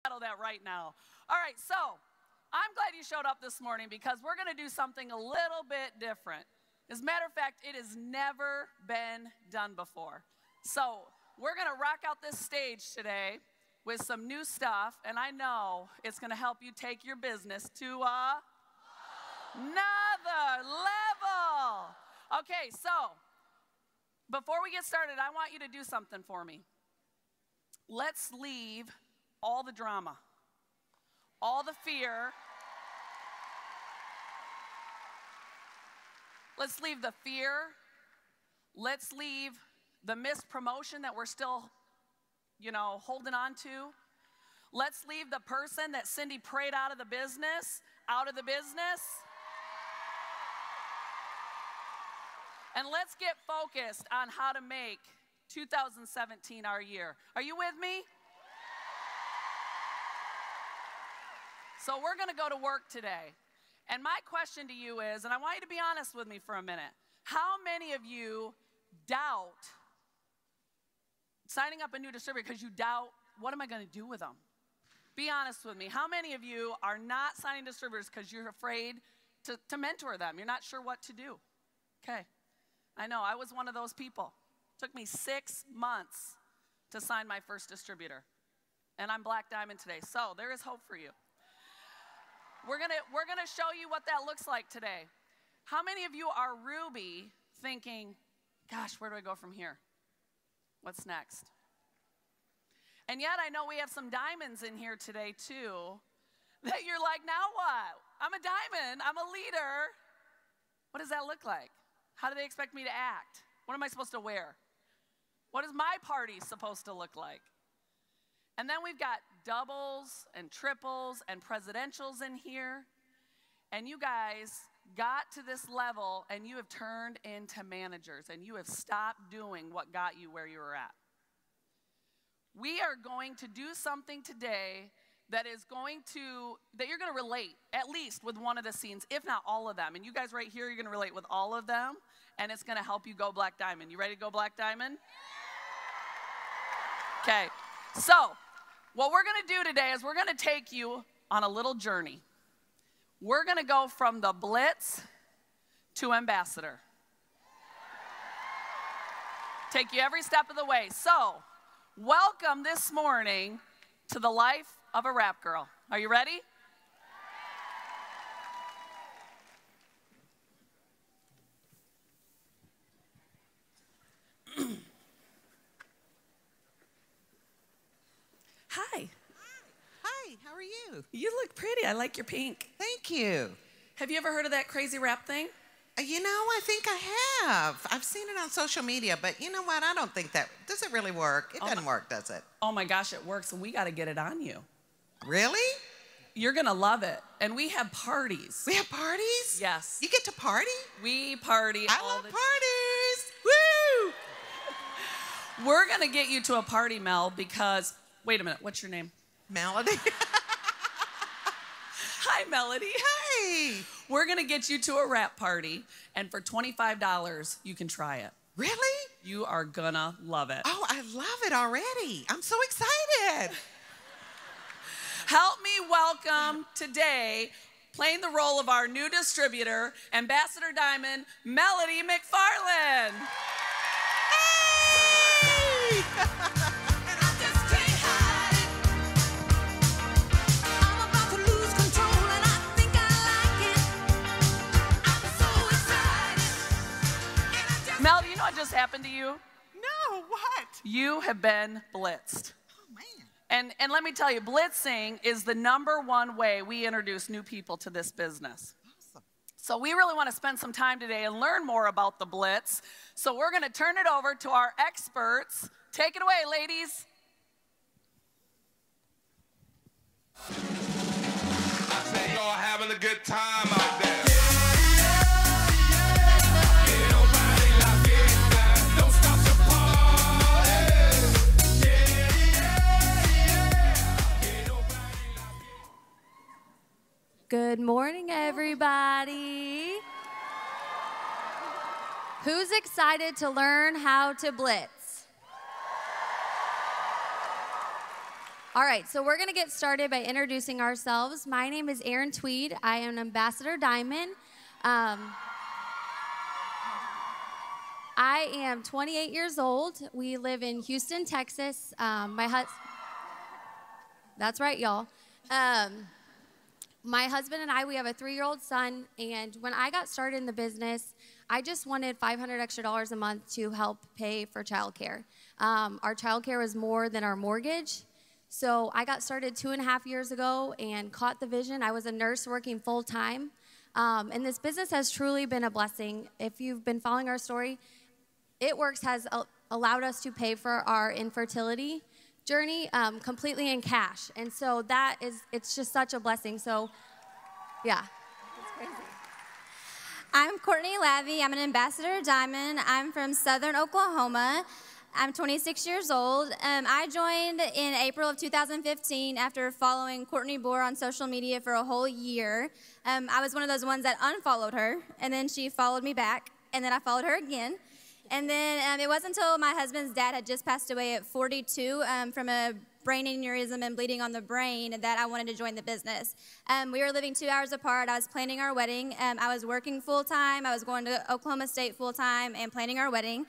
Settle that right now. All right, so I'm glad you showed up this morning because we're going to do something a little bit different. As a matter of fact, it has never been done before. So we're going to rock out this stage today with some new stuff, and I know it's going to help you take your business to another level. Okay, so before we get started, I want you to do something for me. Let's leave all the drama, all the fear. Let's leave the fear. Let's leave the missed promotion that we're still, holding on to. Let's leave the person that Cindy prayed out of the business. And let's get focused on how to make 2017 our year. Are you with me? So we're going to go to work today. And my question to you is, and I want you to be honest with me for a minute, how many of you doubt signing up a new distributor because you doubt, what am I going to do with them? Be honest with me. How many of you are not signing distributors because you're afraid to mentor them? You're not sure what to do. Okay. I know, I was one of those people. It took me 6 months to sign my first distributor. And I'm Black Diamond today, so there is hope for you. We're gonna show you what that looks like today. How many of you are Ruby thinking, gosh, where do I go from here? What's next? And yet I know we have some diamonds in here today too, that you're like, now what? I'm a diamond, I'm a leader. What does that look like? How do they expect me to act? What am I supposed to wear? What is my party supposed to look like? And then we've got doubles and triples and presidentials in here. And you guys got to this level and you have turned into managers and you have stopped doing what got you where you were at. We are going to do something today that you're going to relate, at least with one of the scenes, if not all of them. And you guys right here, you're going to relate with all of them, and it's going to help you go Black Diamond. You ready to go Black Diamond? Okay, so what we're going to do today is we're going to take you on a little journey. We're going to go from the Blitz to ambassador. Take you every step of the way. So, welcome this morning to the life of a rap girl. Are you ready? Hi. Hi, how are you? You look pretty. I like your pink. Thank you. Have you ever heard of that crazy rap thing? I think I have. I've seen it on social media, but you know what? I don't think that, does it really work? It doesn't work, does it? Oh my gosh, it works, and we got to get it on you. Really? You're going to love it. And we have parties. We have parties? Yes. You get to party? We party I all love the parties. Woo! We're going to get you to a party, Mel, because, wait a minute, what's your name? Melody. Hi, Melody. Hey. We're going to get you to a rap party, and for $25, you can try it. Really? You are going to love it. Oh, I love it already. I'm so excited. Help me welcome today, playing the role of our new distributor, Ambassador Diamond, Melody McFarland. Hey! Mel, do you know what just happened to you? No, what? You have been blitzed. Oh, man. And let me tell you, blitzing is the #1 way we introduce new people to this business. Awesome. So we really want to spend some time today and learn more about the Blitz. So we're going to turn it over to our experts. Take it away, ladies. I say y'all having a good time out there. Good morning, everybody. Who's excited to learn how to blitz? All right, so we're going to get started by introducing ourselves. My name is Erin Tweed. I am Ambassador Diamond. I am 28 years old. We live in Houston, Texas. That's right, y'all. My husband and I, we have a 3-year-old son, and when I got started in the business, I just wanted $500 extra a month to help pay for childcare. Our childcare was more than our mortgage, so I got started 2.5 years ago and caught the vision. I was a nurse working full-time, and this business has truly been a blessing. If you've been following our story, It Works has allowed us to pay for our infertility journey completely in cash. And so it's just such a blessing. So, yeah. It's crazy. I'm Courtney Lavey. I'm an Ambassador Diamond. I'm from Southern Oklahoma. I'm 26 years old. I joined in April of 2015 after following Courtney Bohr on social media for a whole year. I was one of those ones that unfollowed her, and then she followed me back, and then I followed her again. And then it wasn't until my husband's dad had just passed away at 42 from a brain aneurysm and bleeding on the brain that I wanted to join the business. We were living 2 hours apart. I was planning our wedding. I was working full-time. I was going to Oklahoma State full-time and planning our wedding.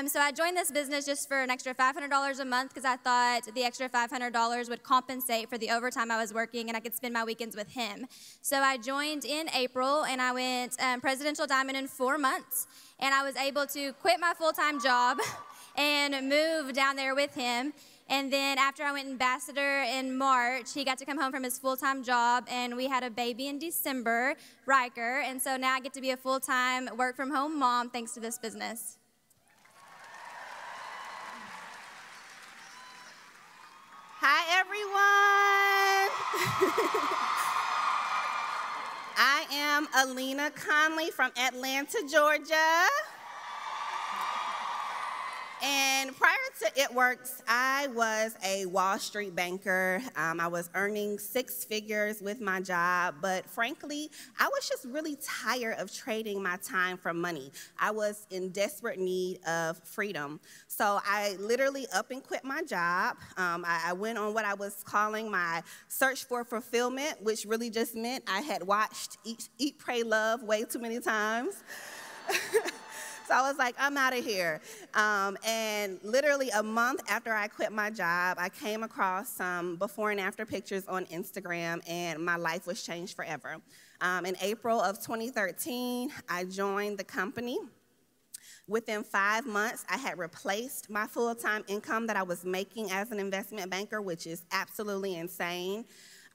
So I joined this business just for an extra $500 a month because I thought the extra $500 would compensate for the overtime I was working and I could spend my weekends with him. So I joined in April and I went Presidential Diamond in 4 months. And I was able to quit my full-time job and move down there with him. And then after I went Ambassador in March, he got to come home from his full-time job, and we had a baby in December, Riker. And so now I get to be a full-time work-from-home mom thanks to this business. Hi, everyone. I am Alina Conley from Atlanta, Georgia. And prior to It Works, I was a Wall Street banker. I was earning 6 figures with my job, but frankly, I was just really tired of trading my time for money. I was in desperate need of freedom. So I literally up and quit my job. I went on what I was calling my search for fulfillment, which really just meant I had watched Eat, Pray, Love way too many times. So I was like, I'm out of here. And literally a month after I quit my job, I came across some before and after pictures on Instagram, and my life was changed forever. In April of 2013, I joined the company. Within 5 months, I had replaced my full-time income that I was making as an investment banker, which is absolutely insane.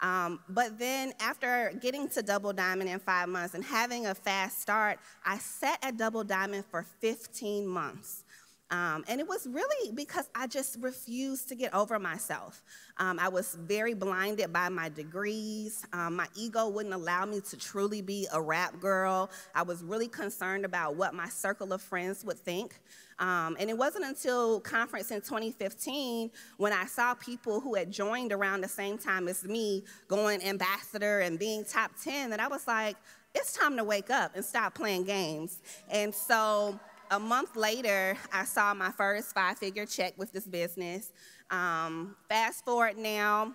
But then after getting to Double Diamond in 5 months and having a fast start, I sat at Double Diamond for 15 months. And it was really because I just refused to get over myself. I was very blinded by my degrees. My ego wouldn't allow me to truly be a rap girl. I was really concerned about what my circle of friends would think. And it wasn't until conference in 2015 when I saw people who had joined around the same time as me going ambassador and being top 10 that I was like, it's time to wake up and stop playing games. And so a month later, I saw my first 5-figure check with this business. Fast forward now,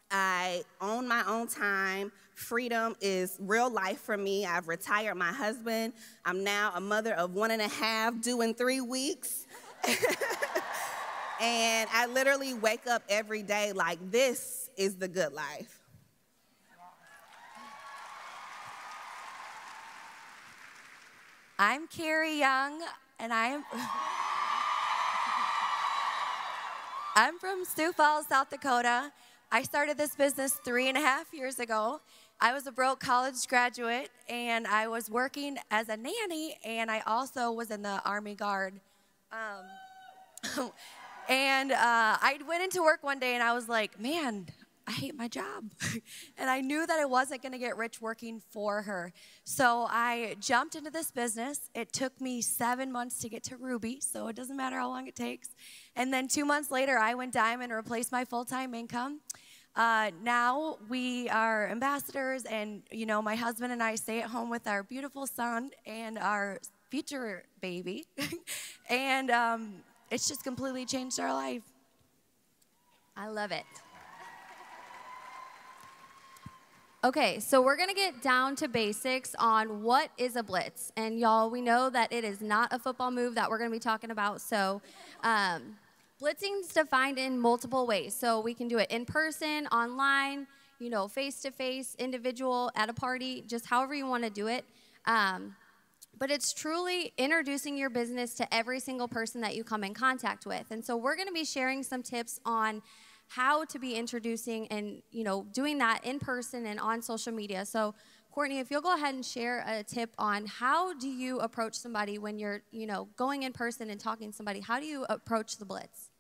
I own my own time. Freedom is real life for me. I've retired my husband. I'm now a mother of 1.5, due in 3 weeks. And I literally wake up every day like, this is the good life. I'm Carrie Young, and I'm from Sioux Falls, South Dakota. I started this business 3.5 years ago. I was a broke college graduate, and I was working as a nanny, and I also was in the Army Guard. I went into work one day, and I was like, man, I hate my job. And I knew that I wasn't going to get rich working for her. So I jumped into this business. It took me 7 months to get to Ruby, so it doesn't matter how long it takes. And then 2 months later, I went diamond and replaced my full-time income. Now we are ambassadors, and my husband and I stay at home with our beautiful son and our future baby. And it's just completely changed our life. I love it. Okay, so we're gonna get down to basics on what is a blitz. And y'all, we know that it is not a football move that we're gonna be talking about. So blitzing is defined in multiple ways. So we can do it in person, online, you know, face-to-face, individual, at a party, just however you wanna do it. But it's truly introducing your business to every single person that you come in contact with. And so we're gonna be sharing some tips on how to be introducing and, you know, doing that in person and on social media. So Courtney, if you'll go ahead and share a tip on how do you approach somebody when you're, you know, going in person and talking to somebody, how do you approach the blitz?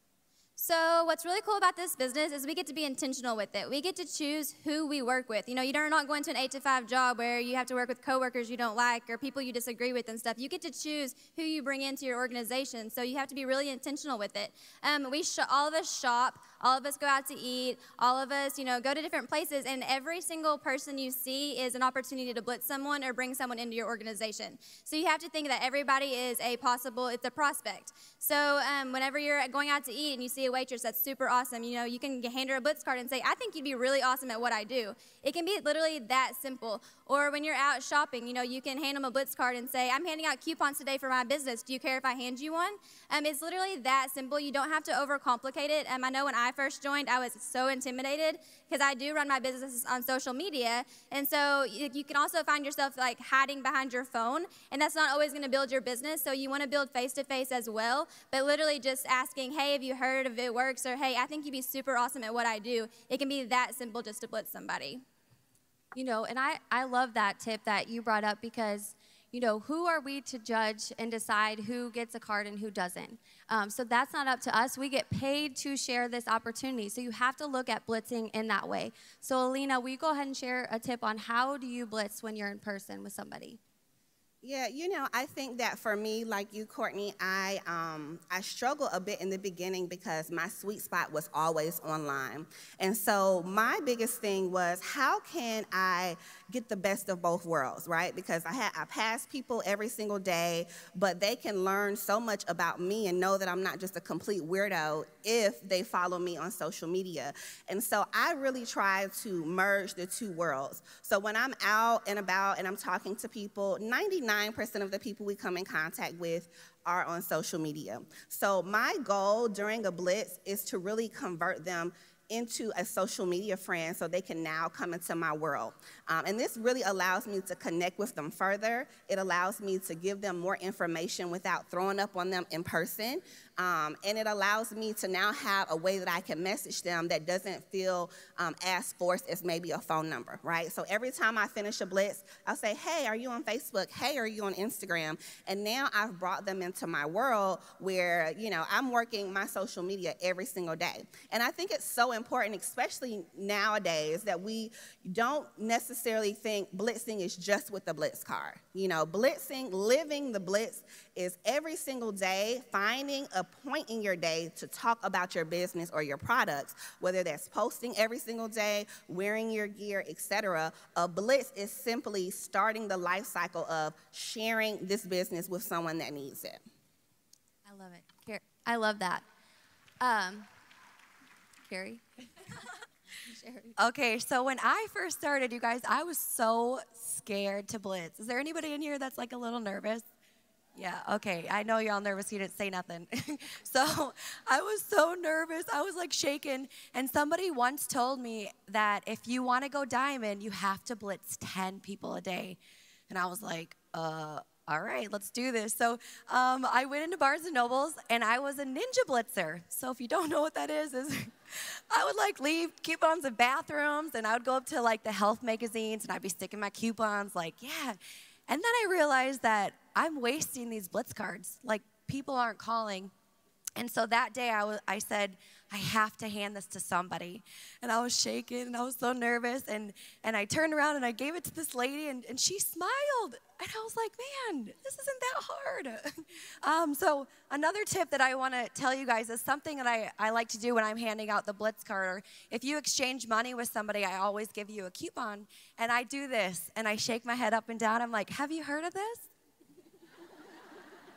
So what's really cool about this business is we get to be intentional with it. We get to choose who we work with. You know, you're not going to an 8-to-5 job where you have to work with coworkers you don't like or people you disagree with and stuff. You get to choose who you bring into your organization. So you have to be really intentional with it. All of us shop, all of us go out to eat, all of us, you know, go to different places, and every single person you see is an opportunity to blitz someone or bring someone into your organization. So you have to think that everybody is it's a prospect. So whenever you're going out to eat and you see a waitress that's super awesome, you know, you can hand her a blitz card and say, I think you'd be really awesome at what I do. It can be literally that simple. Or when you're out shopping, you know, you can hand them a blitz card and say, I'm handing out coupons today for my business. Do you care if I hand you one? It's literally that simple. You don't have to overcomplicate it. I know when I first joined, I was so intimidated because I do run my business on social media. And so you can also find yourself like hiding behind your phone, and that's not always going to build your business. So you want to build face-to-face as well, but literally just asking, hey, have you heard of It Works? Or hey, I think you'd be super awesome at what I do. It can be that simple just to blitz somebody. You know, and I love that tip that you brought up because, you know, who are we to judge and decide who gets a card and who doesn't? So that's not up to us. We get paid to share this opportunity. So you have to look at blitzing in that way. So Alina, will you go ahead and share a tip on how do you blitz when you're in person with somebody? Yeah, you know, I think that for me, like you, Courtney, I struggled a bit in the beginning because my sweet spot was always online. And so my biggest thing was, how can I get the best of both worlds, right? Because I pass people every single day, but they can learn so much about me and know that I'm not just a complete weirdo if they follow me on social media. And so I really try to merge the two worlds. So when I'm out and about and I'm talking to people, 99% of the people we come in contact with are on social media. So my goal during a blitz is to really convert them into a social media friend so they can now come into my world. And this really allows me to connect with them further. It allows me to give them more information without throwing up on them in person. And it allows me to now have a way that I can message them that doesn't feel as forced as maybe a phone number, right? So every time I finish a blitz, I'll say, hey, are you on Facebook? Hey, are you on Instagram? And now I've brought them into my world where, you know, I'm working my social media every single day. And I think it's so important, especially nowadays, that we don't necessarily think blitzing is just with the blitz card. You know, blitzing, living the blitz is every single day finding a point in your day to talk about your business or your products, whether that's posting every single day, wearing your gear, etc. A blitz is simply starting the life cycle of sharing this business with someone that needs it. I love it. I love that. Carrie? Okay, so when I first started, you guys, I was so scared to blitz. Is there anybody in here that's like a little nervous? Yeah, okay, I know you're all nervous, you didn't say nothing. So I was so nervous, I was like shaking, and somebody once told me that if you want to go diamond, you have to blitz 10 people a day. And I was like, all right, let's do this. So I went into Barnes & Nobles, and I was a ninja blitzer. So if you don't know what that is I would like leave coupons in bathrooms, and I would go up to like the health magazines, and I'd be sticking my coupons like, yeah. And then I realized that I'm wasting these blitz cards. Like, people aren't calling. And so that day I said, I have to hand this to somebody. And I was shaking, and I was so nervous. And I turned around, and I gave it to this lady, and she smiled. And I was like, man, this isn't that hard. So another tip that I want to tell you guys is something that I like to do when I'm handing out the blitz card. Or if you exchange money with somebody, I always give you a coupon. And I do this, and I shake my head up and down. I'm like, have you heard of this?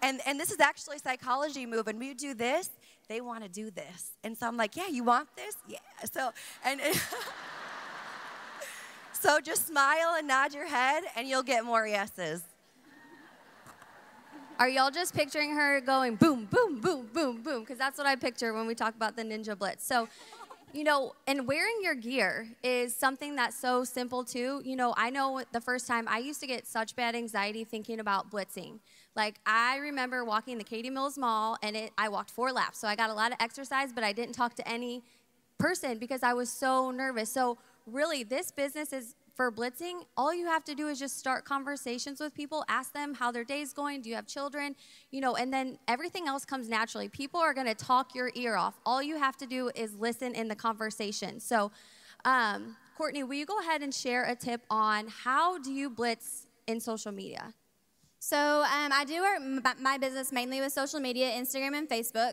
And this is actually a psychology move. And when you do this, they want to do this. And so I'm like, yeah, you want this? Yeah. So just smile and nod your head, and you'll get more yeses. Are y'all just picturing her going boom, boom, boom, boom, boom? Because that's what I picture when we talk about the Ninja Blitz. So, you know, and wearing your gear is something that's so simple too. You know, I know the first time I used to get such bad anxiety thinking about blitzing. Like, I remember walking the Katie Mills Mall, and I walked 4 laps. So I got a lot of exercise, but I didn't talk to any person because I was so nervous. So really, this business is for blitzing. All you have to do is just start conversations with people, ask them how their day's going, do you have children, you know, and then everything else comes naturally. People are gonna talk your ear off. All you have to do is listen in the conversation. So, Courtney, will you go ahead and share a tip on how do you blitz in social media? So I do my business mainly with social media, Instagram and Facebook.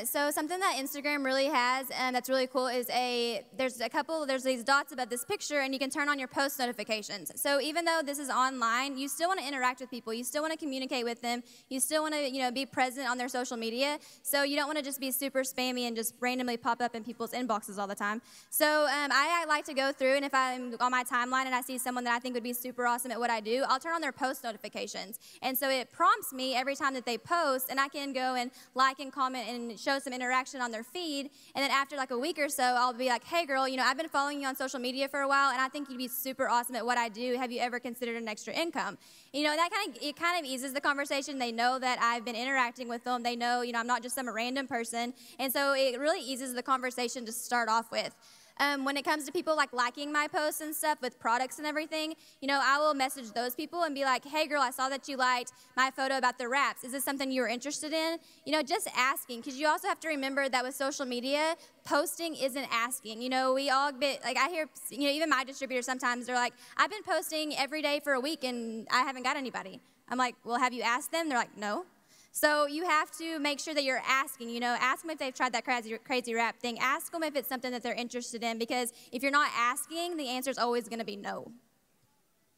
So something that Instagram really has that's really cool is there's these dots above this picture, and you can turn on your post notifications. So even though this is online, you still want to interact with people. You still want to communicate with them. You still want to be present on their social media. So you don't want to just be super spammy and just randomly pop up in people's inboxes all the time. So I like to go through, and if I'm on my timeline and I see someone that I think would be super awesome at what I do, I'll turn on their post notifications. And so it prompts me every time that they post, and I can go and like and comment and show some interaction on their feed. And then after like a week or so, I'll be like, hey girl, I've been following you on social media for a while, and I think you'd be super awesome at what I do. Have you ever considered an extra income? That kind of eases the conversation. They know that I've been interacting with them. They know, I'm not just some random person. And so it really eases the conversation to start off with. When it comes to people liking my posts and stuff with products and everything, I will message those people and be like, hey girl, I saw that you liked my photo about the wraps. Is this something you were interested in? Just asking, because you also have to remember that with social media, posting isn't asking. We all get, I hear, even my distributors sometimes, they're like, I've been posting every day for a week and I haven't got anybody. I'm like, well, have you asked them? They're like, no. So you have to make sure that you're asking, ask them if they've tried that crazy rap thing. Ask them if it's something that they're interested in, because if you're not asking, the answer is always going to be no.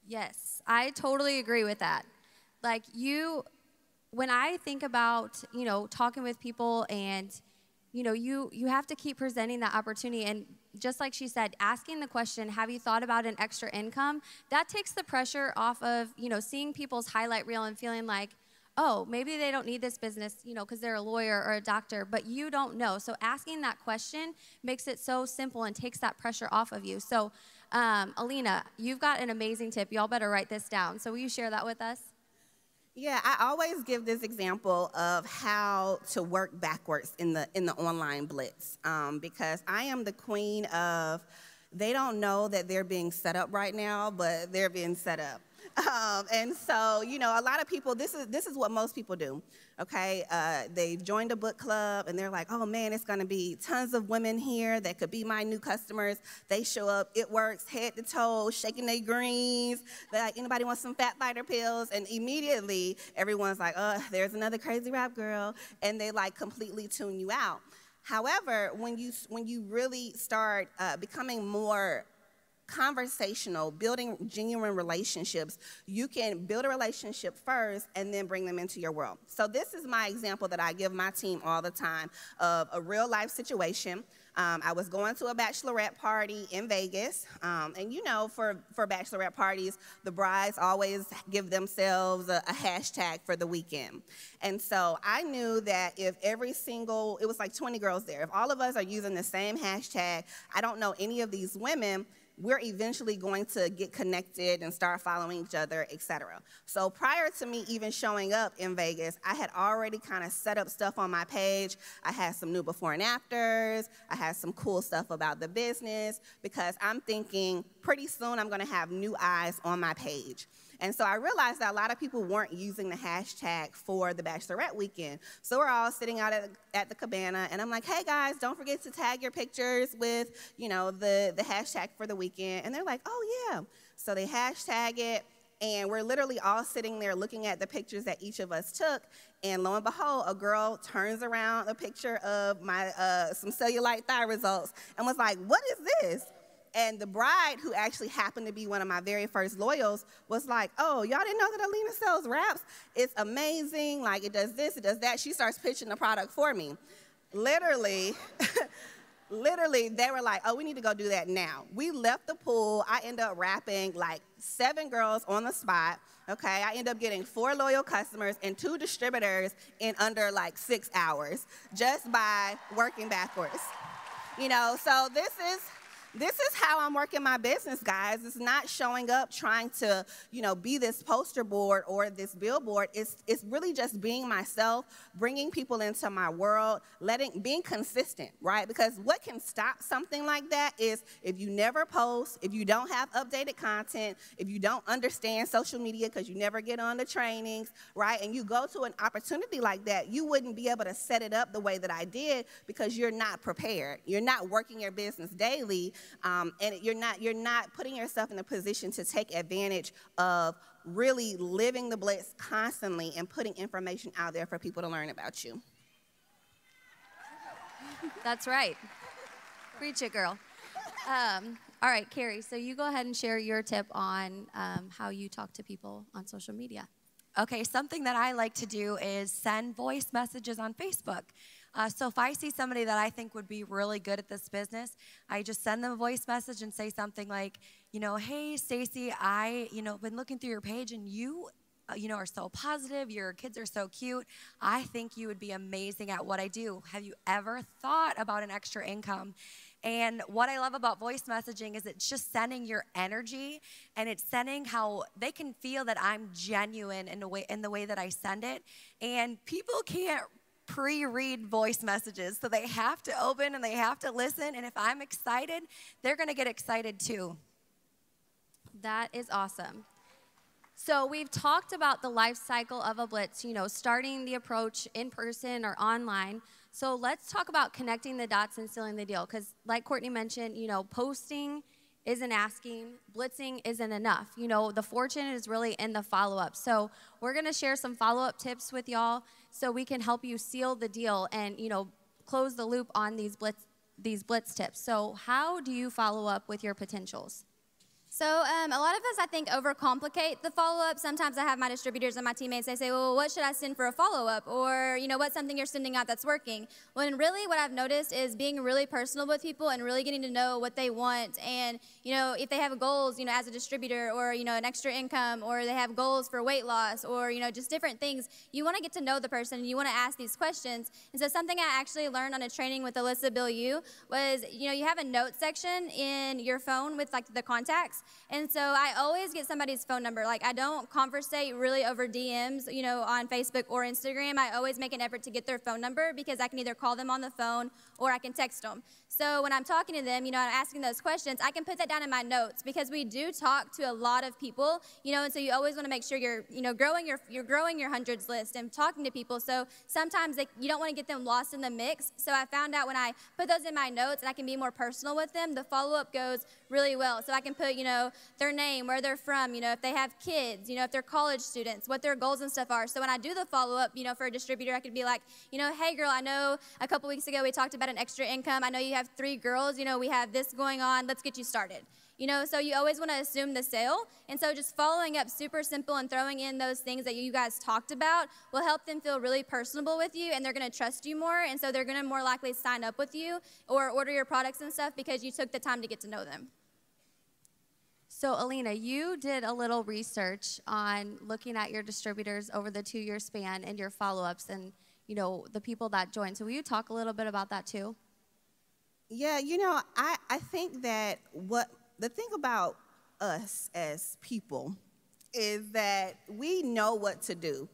Yes, I totally agree with that. When I think about, talking with people and, you have to keep presenting that opportunity. And just like she said, asking the question, have you thought about an extra income? That takes the pressure off of, seeing people's highlight reel and feeling like, oh, maybe they don't need this business, because they're a lawyer or a doctor, but you don't know. So asking that question makes it so simple and takes that pressure off of you. So, Alina, you've got an amazing tip. Y'all better write this down. So will you share that with us? Yeah, I always give this example of how to work backwards in the online blitz, because I am the queen of, they don't know that they're being set up right now, but they're being set up. And so, a lot of people, this is what most people do, okay? They've joined a book club, and they're like, oh, man, it's going to be tons of women here that could be my new customers. They show up, it works, head to toe, shaking their greens. They're like, anybody want some fat fighter pills? And immediately, everyone's like, oh, there's another crazy rap girl, and they, completely tune you out. However, when you really start becoming more conversational, building genuine relationships, you can build a relationship first and then bring them into your world. So this is my example that I give my team all the time of a real life situation. I was going to a bachelorette party in Vegas, and for bachelorette parties, the brides always give themselves a hashtag for the weekend. And so I knew that if it was like 20 girls there, if all of us are using the same hashtag, I don't know any of these women, we're eventually going to get connected and start following each other, etc. So prior to me even showing up in Vegas, I had already kind of set up stuff on my page. I had some new before and afters. I had some cool stuff about the business, because I'm thinking pretty soon I'm going to have new eyes on my page. And so I realized that a lot of people weren't using the hashtag for the bachelorette weekend. So we're all sitting out at the cabana, and I'm like, hey guys, don't forget to tag your pictures with, the hashtag for the weekend. And they're like, oh yeah. So they hashtag it, and we're literally all sitting there looking at the pictures that each of us took. And lo and behold, a girl turns around a picture of my some cellulite thigh results and was like, what is this? And the bride, who actually happened to be one of my very first loyals, was like, oh, y'all didn't know that Alina sells wraps? It's amazing. It does this, it does that. She starts pitching the product for me. Literally, Literally, they were like, oh, we need to go do that now. We left the pool. I ended up wrapping like 7 girls on the spot. Okay, I ended up getting 4 loyal customers and 2 distributors in under like 6 hours just by working backwards. You know, so this is how I'm working my business, guys. It's not showing up trying to, you know, be this poster board or this billboard. It's really just being myself, bringing people into my world, being consistent, right? Because what can stop something like that is if you never post, if you don't have updated content, if you don't understand social media because you never get on the trainings, right? And you go to an opportunity like that, you wouldn't be able to set it up the way that I did because you're not prepared. You're not working your business daily. And you're not putting yourself in a position to take advantage of really living the Blitz constantly and putting information out there for people to learn about you. That's right. Preach it, girl. All right, Carrie, so you go ahead and share your tip on how you talk to people on social media. Okay, something that I like to do is send voice messages on Facebook. So if I see somebody that I think would be really good at this business, I just send them a voice message and say something like, you know, hey, Stacy, been looking through your page and you are so positive. Your kids are so cute. I think you would be amazing at what I do. Have you ever thought about an extra income? And what I love about voice messaging is it's just sending your energy, and it's sending how they can feel that I'm genuine in the way that I send it. And people can't pre-read voice messages, so they have to open and they have to listen, and if I'm excited, they're going to get excited too. That is awesome. So we've talked about the life cycle of a Blitz, you know, starting the approach in person or online. So let's talk about connecting the dots and sealing the deal, because like Courtney mentioned, you know, posting isn't asking, blitzing isn't enough. You know, the fortune is really in the follow-up. So we're going to share some follow-up tips with y'all so we can help you seal the deal and, you know, close the loop on these blitz tips. So how do you follow up with your potentials? So a lot of us, I think, overcomplicate the follow-up. Sometimes I have my distributors and my teammates, they say, well, what should I send for a follow-up? Or, you know, what's something you're sending out that's working? When really what I've noticed is being really personal with people and really getting to know what they want. And, you know, if they have goals, you know, as a distributor or, you know, an extra income, or they have goals for weight loss, or, you know, just different things, you want to get to know the person and you want to ask these questions. And so something I actually learned on a training with Alyssa Bill was, you know, you have a note section in your phone with, like, the contacts. And so I always get somebody's phone number. Like, I don't conversate really over DMs, you know, on Facebook or Instagram. I always make an effort to get their phone number because I can either call them on the phone or I can text them. So when I'm talking to them, you know, and asking those questions, I can put that down in my notes because we do talk to a lot of people, you know, and so you always want to make sure you're, you know, growing your hundreds list and talking to people. So sometimes you don't want to get them lost in the mix. So I found out when I put those in my notes and I can be more personal with them, the follow-up goes really well. So I can put, you know, their name, where they're from, you know, if they have kids, you know, if they're college students, what their goals and stuff are. So when I do the follow-up, you know, for a distributor, I could be like, you know, hey, girl, I know a couple weeks ago we talked about an extra income. I know you have 3 girls. You know, we have this going on. Let's get you started. You know, so you always want to assume the sale. And so just following up super simple and throwing in those things that you guys talked about will help them feel really personable with you, and they're going to trust you more. And so they're going to more likely sign up with you or order your products and stuff because you took the time to get to know them. So, Alina, you did a little research on looking at your distributors over the 2-year span and your follow-ups and, you know, the people that joined. So will you talk a little bit about that too? Yeah, you know, I think that the thing about us as people is that we know what to do.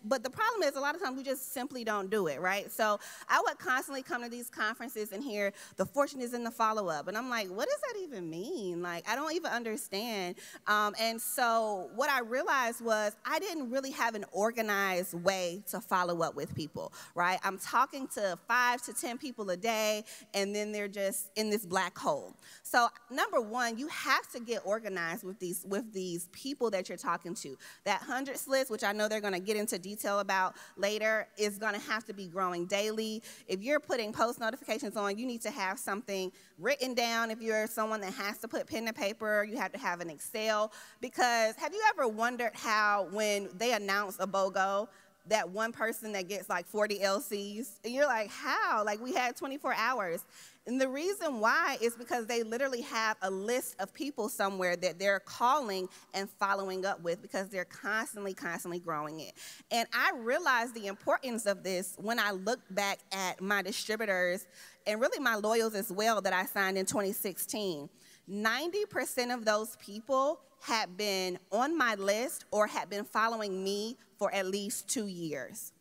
But the problem is a lot of times we just simply don't do it, right? So I would constantly come to these conferences and hear the fortune is in the follow-up. And I'm like, what does that even mean? Like, I don't even understand. And so what I realized was I didn't really have an organized way to follow up with people, right? I'm talking to 5 to 10 people a day, and then they're just in this black hole. So number one, you have to get organized with these people that you're talking to. That 100 list, which I know they're going to get into detail about later, is going to have to be growing daily. If you're putting post notifications on, you need to have something written down. If you're someone that has to put pen to paper, you have to have an Excel. Because have you ever wondered how when they announce a BOGO, that one person that gets like 40 LCs. And you're like, how? Like, we had 24 hours. And the reason why is because they literally have a list of people somewhere that they're calling and following up with, because they're constantly growing it. And I realized the importance of this when I look back at my distributors and really my loyals as well that I signed in 2016. 90% of those people had been on my list or had been following me for at least 2 years,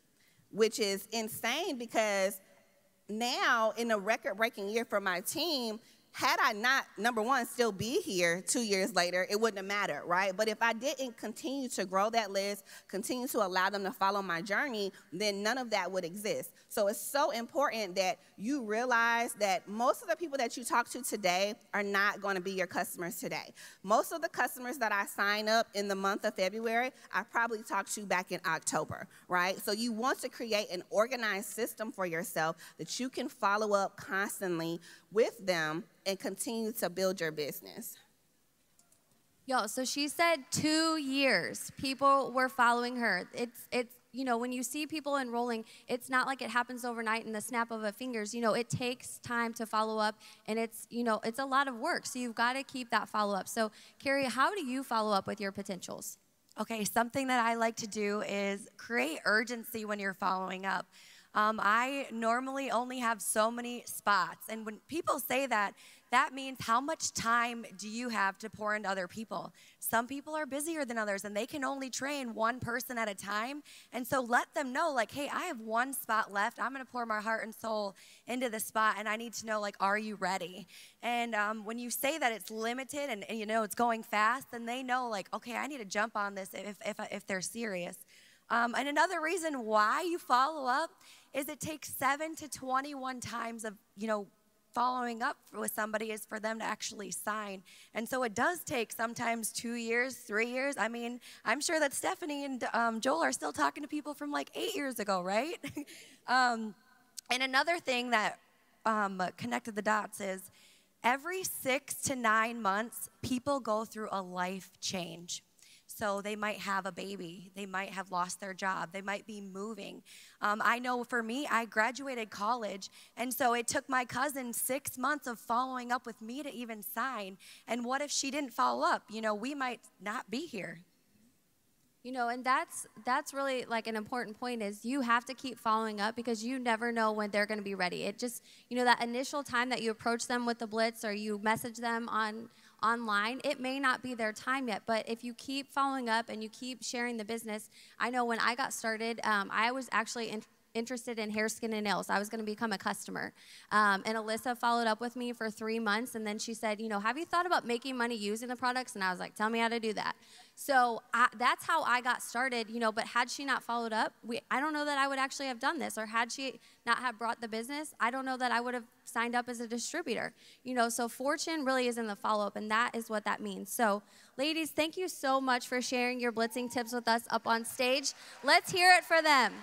which is insane, because now, in a record-breaking year for my team, had I not, number one, still be here 2 years later, it wouldn't have mattered, right? But if I didn't continue to grow that list, continue to allow them to follow my journey, then none of that would exist. So it's so important that you realize that most of the people that you talk to today are not going to be your customers today. Most of the customers that I sign up in the month of February, I probably talked to back in October, right? So you want to create an organized system for yourself that you can follow up constantly with them and continue to build your business. Yo, so she said 2 years people were following her. It's you know, when you see people enrolling, it's not like it happens overnight in the snap of a fingers. You know, it takes time to follow up, and it's, you know, it's a lot of work. So you've got to keep that follow up. So Carrie, how do you follow up with your potentials? Okay, something that I like to do is create urgency when you're following up. I normally only have so many spots, and when people say that, that means how much time do you have to pour into other people? Some people are busier than others, and they can only train one person at a time, and so let them know, like, hey, I have one spot left. I'm going to pour my heart and soul into the spot, and I need to know, like, are you ready? And when you say that it's limited and you know it's going fast, then they know, like, okay, I need to jump on this if they're serious. And another reason why you follow up is it takes 7 to 21 times of, you know, following up with somebody is for them to actually sign. And so it does take sometimes 2 years, 3 years. I mean, I'm sure that Stephanie and Joel are still talking to people from like 8 years ago, right? And another thing that connected the dots is every 6 to 9 months, people go through a life change. So they might have a baby, they might have lost their job, they might be moving. I know for me, I graduated college, and so it took my cousin 6 months of following up with me to even sign. And what if she didn't follow up? You know, we might not be here. You know, and that's really like an important point, is you have to keep following up, because you never know when they're going to be ready. It just, you know, that initial time that you approach them with the Blitz or you message them online, it may not be their time yet, but if you keep following up and you keep sharing the business. I know when I got started, I was actually interested in hair, skin, and nails. I was going to become a customer. And Alyssa followed up with me for 3 months, and then she said, you know, have you thought about making money using the products? And I was like, tell me how to do that. So that's how I got started, you know, but had she not followed up, I don't know that I would actually have done this. Or had she not have brought the business, I don't know that I would have signed up as a distributor. You know, so fortune really is in the follow-up, and that is what that means. So ladies, thank you so much for sharing your blitzing tips with us up on stage. Let's hear it for them.